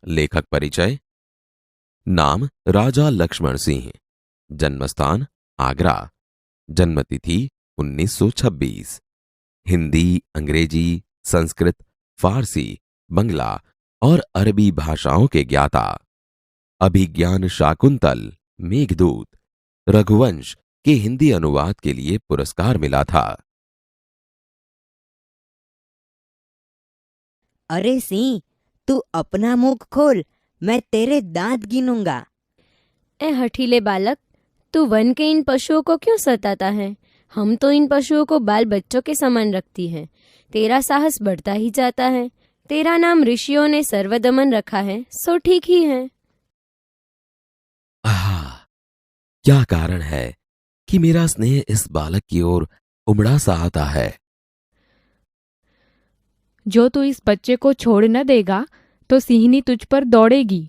लेखक परिचय। नाम राजा लक्ष्मण सिंह। जन्मस्थान आगरा। जन्मतिथि 1926। हिंदी, अंग्रेजी, संस्कृत, फारसी, बंगला और अरबी भाषाओं के ज्ञाता। अभिज्ञान शाकुंतल, मेघदूत, रघुवंश के हिंदी अनुवाद के लिए पुरस्कार मिला था। अरे सिंह, तू अपना मुख खोल, मैं तेरे दांत गिनूंगा। ए हठीले बालक, तू वन के इन पशुओं को क्यों सताता है? हम तो इन पशुओं को बाल बच्चों के समान रखती हैं। तेरा साहस बढ़ता ही जाता है। तेरा नाम ऋषियों ने सर्वदमन रखा है, सो ठीक ही है। आहा, क्या कारण है कि मेरा स्नेह इस बालक की ओर उमड़ा सा आता है? जो तू इस बच्चे को छोड़ न देगा तो सिंहनी तुझ पर दौड़ेगी।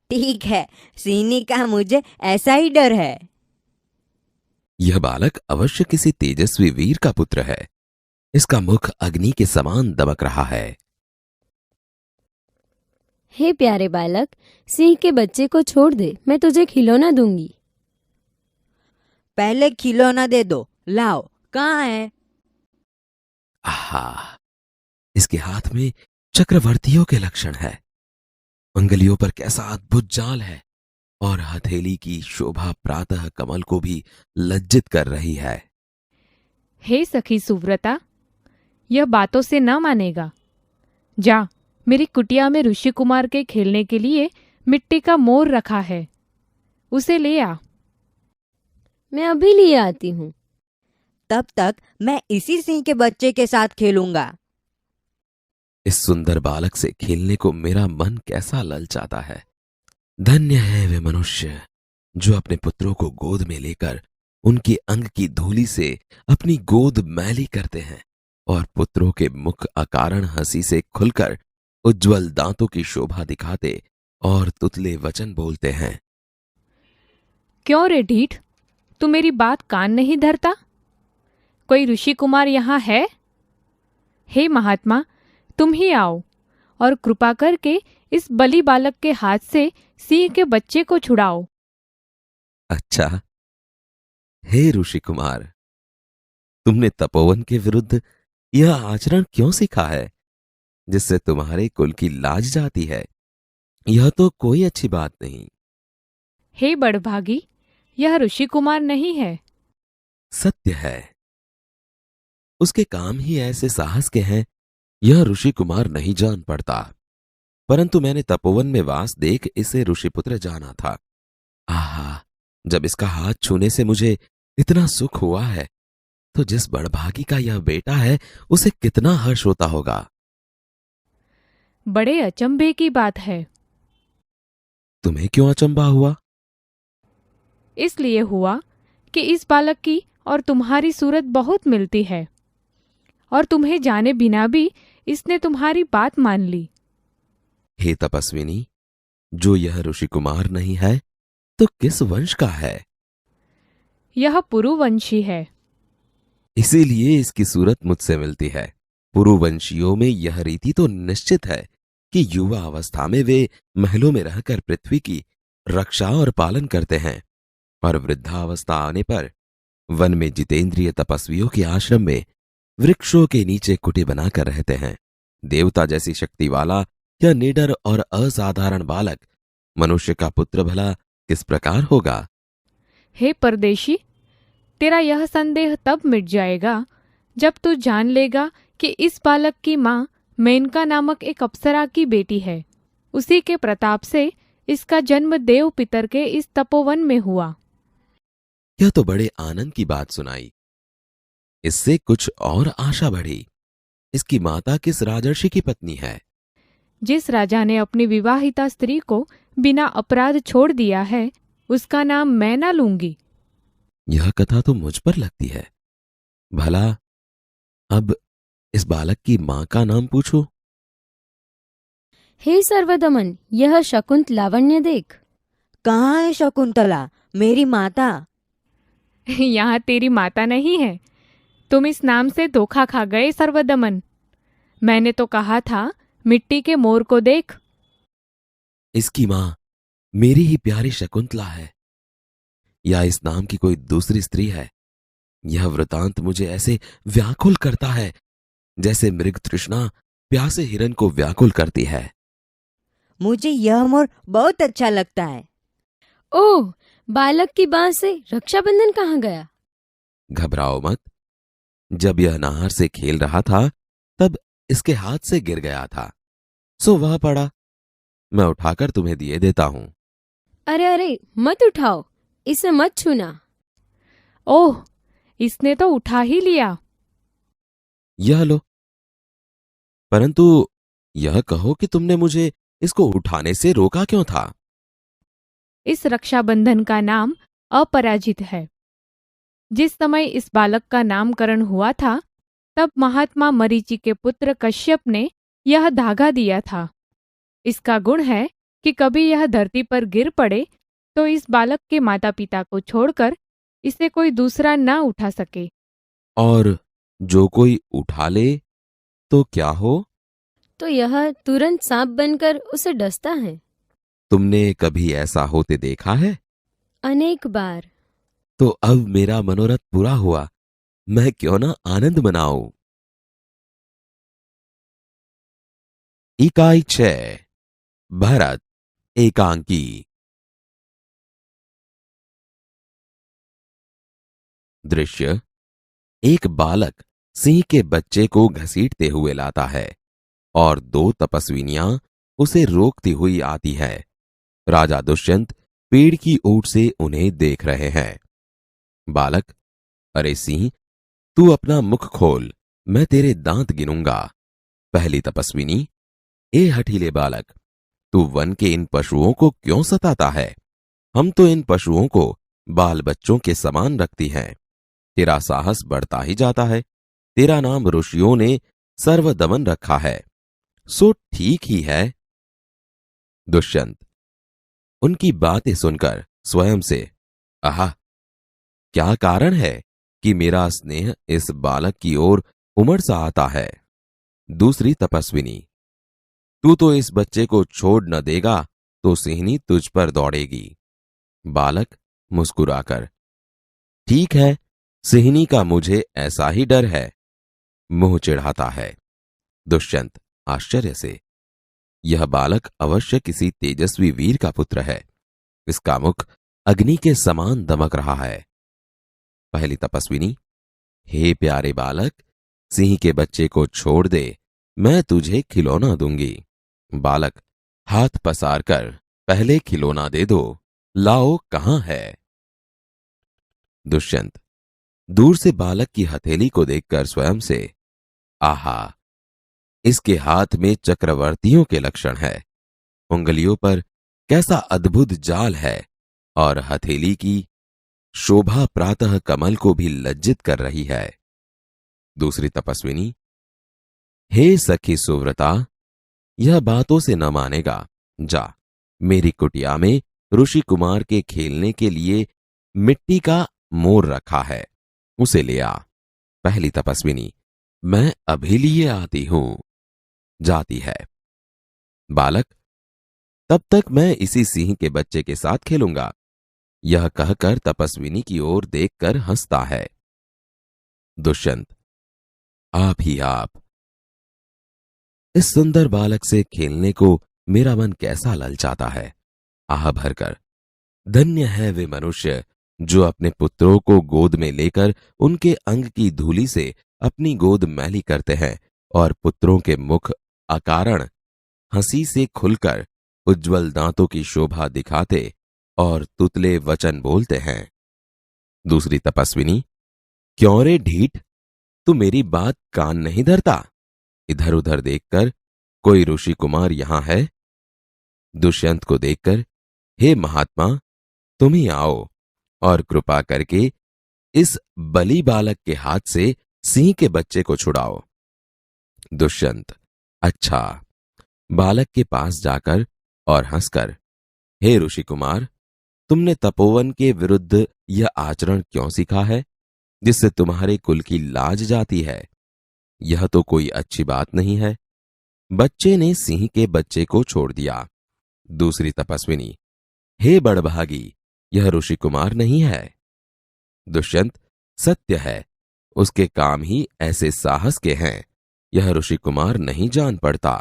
ठीक है, सिंहनी का मुझे ऐसा ही डर है। यह बालक अवश्य किसी तेजस्वी वीर का पुत्र है। इसका मुख अग्नि के समान दमक रहा है। हे प्यारे बालक, सिंह के बच्चे को छोड़ दे, मैं तुझे खिलौना दूंगी। पहले खिलौना दे दो, लाओ, कहाँ है? आहा, इसके हाथ में चक्रवर्तियों के लक्षण है। अंगुलियों पर कैसा अद्भुत जाल है और हथेली की शोभा प्रातः कमल को भी लज्जित कर रही है। हे सखी सुव्रता, यह बातों से न मानेगा। जा, मेरी कुटिया में ऋषि कुमार के खेलने के लिए मिट्टी का मोर रखा है, उसे ले आ। मैं अभी लिए आती हूँ। तब तक मैं इसी सिंह के बच्चे के साथ खेलूंगा। इस सुंदर बालक से खेलने को मेरा मन कैसा ललचाता है। धन्य है वे मनुष्य जो अपने पुत्रों को गोद में लेकर उनके अंग की धूलि से अपनी गोद मैली करते हैं और पुत्रों के मुख अकारण हंसी से खुलकर उज्जवल दांतों की शोभा दिखाते और तुतले वचन बोलते हैं। क्यों रे ढीठ, तू मेरी बात कान नहीं धरता? कोई ऋषि कुमार यहाँ है? हे महात्मा, तुम ही आओ और कृपा करके इस बलि बालक के हाथ से सिंह के बच्चे को छुड़ाओ। अच्छा, हे ऋषि कुमार, तुमने तपोवन के विरुद्ध यह आचरण क्यों सीखा है जिससे तुम्हारे कुल की लाज जाती है? यह तो कोई अच्छी बात नहीं। हे बड़भागी, यह ऋषि कुमार नहीं है। सत्य है, उसके काम ही ऐसे साहस के हैं, यह ऋषि कुमार नहीं जान पड़ता। परंतु मैंने तपोवन में वास देख इसे ऋषिपुत्र जाना था। आहा, जब इसका हाथ छूने से मुझे इतना सुख हुआ है तो जिस बड़भागी का यह बेटा है उसे कितना हर्ष होता होगा। बड़े अचंभे की बात है। तुम्हें क्यों अचंभा हुआ? इसलिए हुआ कि इस बालक की और तुम्हारी सूरत बहुत मिलती है और तुम्हें जाने बिना भी इसने तुम्हारी बात मान ली। हे तपस्विनी, जो यह ऋषि कुमार नहीं है तो किस वंश का है? यह पुरुवंशी है। इसीलिए इसकी सूरत मुझसे मिलती है। पुरुवंशियों में यह रीति तो निश्चित है कि युवा अवस्था में वे महलों में रहकर पृथ्वी की रक्षा और पालन करते हैं और वृद्धावस्था आने पर वन में जितेंद्रिय तपस्वियों के आश्रम में वृक्षों के नीचे कुटी बनाकर रहते हैं। देवता जैसी शक्ति वाला यह निडर और असाधारण बालक मनुष्य का पुत्र भला किस प्रकार होगा? हे परदेशी, तेरा यह संदेह तब मिट जाएगा जब तू जान लेगा कि इस बालक की माँ मेनका नामक एक अप्सरा की बेटी है। उसी के प्रताप से इसका जन्म देव पितर के इस तपोवन में हुआ। यह तो बड़े आनंद की बात सुनाई। इससे कुछ और आशा बढ़ी। इसकी माता किस राजर्षि की पत्नी है? जिस राजा ने अपनी विवाहिता स्त्री को बिना अपराध छोड़ दिया है, उसका नाम मैं ना लूंगी। यह कथा तो मुझ पर लगती है। भला अब इस बालक की मां का नाम पूछो। हे सर्वदमन, यह शकुंत लावण्य देख। कहाँ है शकुंतला, मेरी माता? यहाँ तेरी माता नहीं है। तुम इस नाम से धोखा खा गए सर्वदमन। मैंने तो कहा था मिट्टी के मोर को देख। इसकी मां मेरी ही प्यारी शकुंतला है या इस नाम की कोई दूसरी स्त्री है? यह वृतांत मुझे ऐसे व्याकुल करता है जैसे मृग तृष्णा प्यासे हिरन को व्याकुल करती है। मुझे यह मोर बहुत अच्छा लगता है। ओह, बालक की बात से रक्षाबंधन कहाँ गया? घबराओ मत। जब यह नहर से खेल रहा था तब इसके हाथ से गिर गया था, सो वह पड़ा। मैं उठाकर तुम्हें दिए देता हूं। अरे अरे, मत उठाओ, इसे मत छूना। ओह, इसने तो उठा ही लिया। यह लो। परंतु यह कहो कि तुमने मुझे इसको उठाने से रोका क्यों था? इस रक्षाबंधन का नाम अपराजित है। जिस समय इस बालक का नामकरण हुआ था तब महात्मा मरीचि के पुत्र कश्यप ने यह धागा दिया था। इसका गुण है कि कभी यह धरती पर गिर पड़े तो इस बालक के माता पिता को छोड़कर इसे कोई दूसरा ना उठा सके। और जो कोई उठा ले तो क्या हो? तो यह तुरंत सांप बनकर उसे डसता है। तुमने कभी ऐसा होते देखा है? अनेक बार। तो अब मेरा मनोरथ पूरा हुआ। मैं क्यों ना आनंद मनाऊं। इकाई 6 भरत एकांकी। दृश्य: एक बालक सिंह के बच्चे को घसीटते हुए लाता है और 2 तपस्विनियां उसे रोकती हुई आती है। राजा दुष्यंत पेड़ की ओट से उन्हें देख रहे हैं। बालक: अरे सिंह, तू अपना मुख खोल, मैं तेरे दांत गिनूंगा। पहली तपस्विनी: ए हठीले बालक, तू वन के इन पशुओं को क्यों सताता है? हम तो इन पशुओं को बाल बच्चों के समान रखती हैं। तेरा साहस बढ़ता ही जाता है। तेरा नाम ऋषियों ने सर्वदमन रखा है, सो ठीक ही है। दुष्यंत उनकी बातें सुनकर स्वयं से, आहा, क्या कारण है कि मेरा स्नेह इस बालक की ओर उमड़ सा आता है। दूसरी तपस्विनी: तू तो इस बच्चे को छोड़ न देगा तो सिंहनी तुझ पर दौड़ेगी। बालक मुस्कुराकर, ठीक है, सिंहनी का मुझे ऐसा ही डर है। मुंह चिढ़ाता है। दुष्यंत आश्चर्य से, यह बालक अवश्य किसी तेजस्वी वीर का पुत्र है। इसका मुख अग्नि के समान दमक रहा है। पहली तपस्विनी: हे प्यारे बालक, सिंह के बच्चे को छोड़ दे, मैं तुझे खिलौना दूंगी। बालक हाथ पसार कर, पहले खिलौना दे दो, लाओ कहां है। दुष्यंत दूर से बालक की हथेली को देखकर स्वयं से, आहा, इसके हाथ में चक्रवर्तियों के लक्षण है। उंगलियों पर कैसा अद्भुत जाल है और हथेली की शोभा प्रातः कमल को भी लज्जित कर रही है। दूसरी तपस्विनी: हे सखी सुव्रता, यह बातों से न मानेगा। जा, मेरी कुटिया में ऋषि कुमार के खेलने के लिए मिट्टी का मोर रखा है, उसे ले आ। पहली तपस्विनी: मैं अभी लिए आती हूं। जाती है। बालक: तब तक मैं इसी सिंह के बच्चे के साथ खेलूंगा। यह कहकर तपस्विनी की ओर देखकर हंसता है। दुष्यंत: आप ही आप। इस सुंदर बालक से खेलने को मेरा मन कैसा ललचाता है। आह भरकर, धन्य है वे मनुष्य जो अपने पुत्रों को गोद में लेकर उनके अंग की धूलि से अपनी गोद मैली करते हैं और पुत्रों के मुख अकारण हंसी से खुलकर उज्जवल दांतों की शोभा दिखाते और तुतले वचन बोलते हैं। दूसरी तपस्विनी: क्यों रे ढीठ, तू मेरी बात कान नहीं धरता? इधर उधर देखकर, कोई ऋषि कुमार यहां है? दुष्यंत को देखकर, हे महात्मा, तुम ही आओ और कृपा करके इस बलि बालक के हाथ से सिंह के बच्चे को छुड़ाओ। दुष्यंत: अच्छा। बालक के पास जाकर और हंसकर, हे ऋषि कुमार, तुमने तपोवन के विरुद्ध यह आचरण क्यों सीखा है जिससे तुम्हारे कुल की लाज जाती है? यह तो कोई अच्छी बात नहीं है। बच्चे ने सिंह के बच्चे को छोड़ दिया। दूसरी तपस्विनी, हे बड़भागी, यह ऋषि कुमार नहीं है। दुष्यंत, सत्य है, उसके काम ही ऐसे साहस के हैं, यह ऋषि कुमार नहीं जान पड़ता।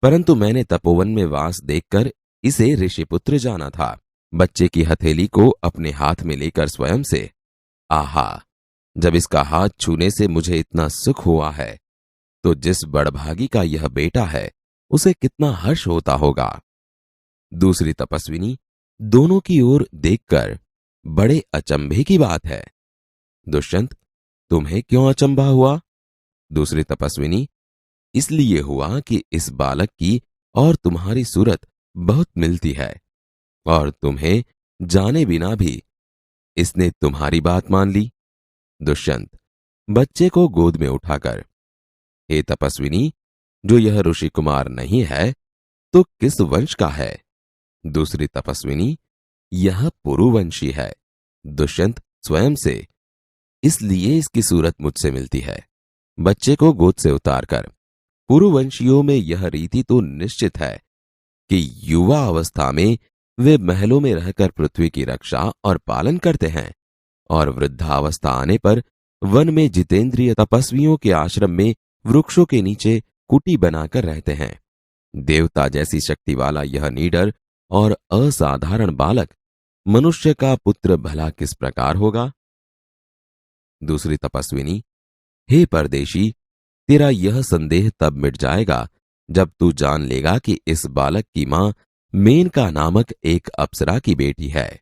परंतु मैंने तपोवन में वास देखकर इसे ऋषिपुत्र जाना था। बच्चे की हथेली को अपने हाथ में लेकर स्वयं से, आहा, जब इसका हाथ छूने से मुझे इतना सुख हुआ है, तो जिस बड़भागी का यह बेटा है उसे कितना हर्ष होता होगा। दूसरी तपस्विनी, दोनों की ओर देखकर, बड़े अचंभे की बात है। दुष्यंत, तुम्हें क्यों अचंभा हुआ? दूसरी तपस्विनी, इसलिए हुआ कि इस बालक की और तुम्हारी सूरत बहुत मिलती है, और तुम्हें जाने बिना भी इसने तुम्हारी बात मान ली। दुष्यंत, बच्चे को गोद में उठाकर, हे तपस्विनी, जो यह ऋषि कुमार नहीं है तो किस वंश का है? दूसरी तपस्विनी, यह पुरुवंशी है। दुष्यंत स्वयं से, इसलिए इसकी सूरत मुझसे मिलती है। बच्चे को गोद से उतारकर, पुरुवंशियों में यह रीति तो निश्चित है कि युवा अवस्था में वे महलों में रहकर पृथ्वी की रक्षा और पालन करते हैं, और वृद्धावस्था आने पर वन में जितेंद्रिय तपस्वियों के आश्रम में वृक्षों के नीचे कुटी बनाकर रहते हैं। देवता जैसी शक्ति वाला यह निडर और असाधारण बालक मनुष्य का पुत्र भला किस प्रकार होगा? दूसरी तपस्विनी, हे परदेशी, तेरा यह संदेह तब मिट जाएगा जब तू जान लेगा कि इस बालक की मां मेनका नामक एक अप्सरा की बेटी है।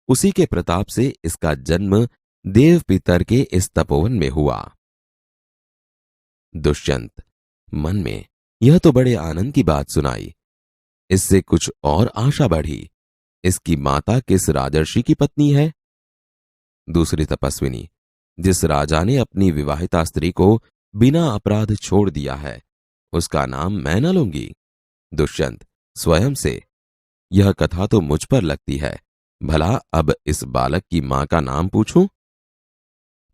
उसी के प्रताप से इसका जन्म देव पितर के इस तपोवन में हुआ। दुष्यंत मन में, यह तो बड़े आनंद की बात सुनाई। इससे कुछ और आशा बढ़ी। इसकी माता किस राजर्षि की पत्नी है? दूसरी तपस्विनी, जिस राजा ने अपनी विवाहिता स्त्री को बिना अपराध छोड़ दिया है, उसका नाम मैं न लूंगी। दुष्यंत स्वयं से, यह कथा तो मुझ पर लगती है, भला अब इस बालक की मां का नाम पूछूं?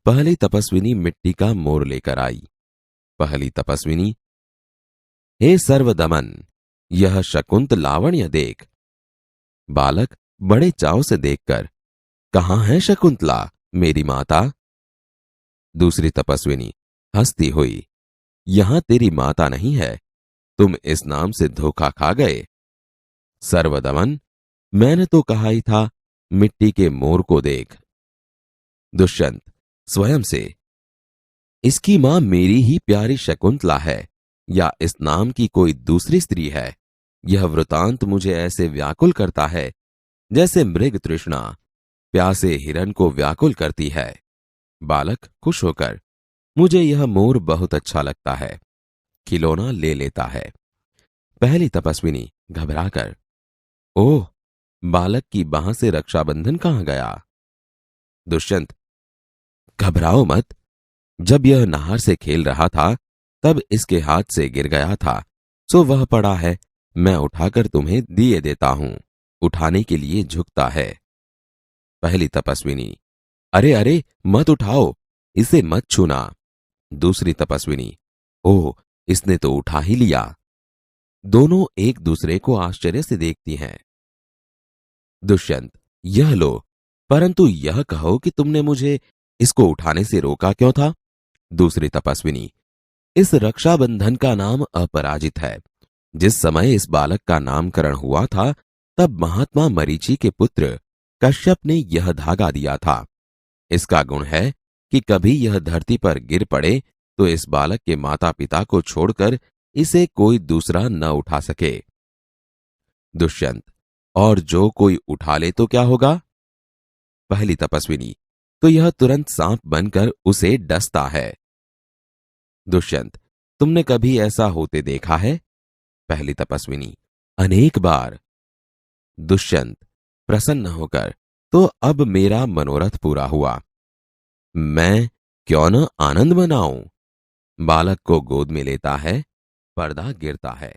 पहली तपस्विनी मिट्टी का मोर लेकर आई। पहली तपस्विनी, हे सर्वदमन, यह शकुंत लावण्य देख। बालक बड़े चाव से देखकर, कहां है शकुंतला, मेरी माता? दूसरी तपस्विनी हंसती हुई, यहां तेरी माता नहीं है, तुम इस नाम से धोखा खा गए। सर्वदमन, मैंने तो कहा ही था, मिट्टी के मोर को देख। दुष्यंत स्वयं से, इसकी मां मेरी ही प्यारी शकुंतला है, या इस नाम की कोई दूसरी स्त्री है? यह वृतांत मुझे ऐसे व्याकुल करता है जैसे मृग तृष्णा प्यासे हिरण को व्याकुल करती है। बालक खुश होकर, मुझे यह मोर बहुत अच्छा लगता है, खिलौना ले लेता है। पहली तपस्विनी घबराकर, ओह, बालक की बाह से रक्षाबंधन कहां गया? दुष्यंत, घबराओ मत, जब यह नहर से खेल रहा था तब इसके हाथ से गिर गया था, सो वह पड़ा है, मैं उठाकर तुम्हें दिए देता हूं। उठाने के लिए झुकता है। पहली तपस्विनी, अरे अरे मत उठाओ, इसे मत छूना। दूसरी तपस्विनी, ओह, इसने तो उठा ही लिया। दोनों एक दूसरे को आश्चर्य से देखती हैं। दुष्यंत, यह लो, परंतु यह कहो कि तुमने मुझे इसको उठाने से रोका क्यों था? दूसरी तपस्विनी, इस रक्षाबंधन का नाम अपराजित है। जिस समय इस बालक का नामकरण हुआ था तब महात्मा मरीचि के पुत्र कश्यप ने यह धागा दिया था। इसका गुण है कि कभी यह धरती पर गिर पड़े तो इस बालक के माता पिता को छोड़कर इसे कोई दूसरा न उठा सके। दुष्यंत, और जो कोई उठा ले तो क्या होगा? पहली तपस्विनी, तो यह तुरंत सांप बनकर उसे डसता है। दुष्यंत, तुमने कभी ऐसा होते देखा है? पहली तपस्विनी, अनेक बार। दुष्यंत प्रसन्न होकर, तो अब मेरा मनोरथ पूरा हुआ, मैं क्यों न आनंद मनाऊं। बालक को गोद में लेता है, पर्दा गिरता है।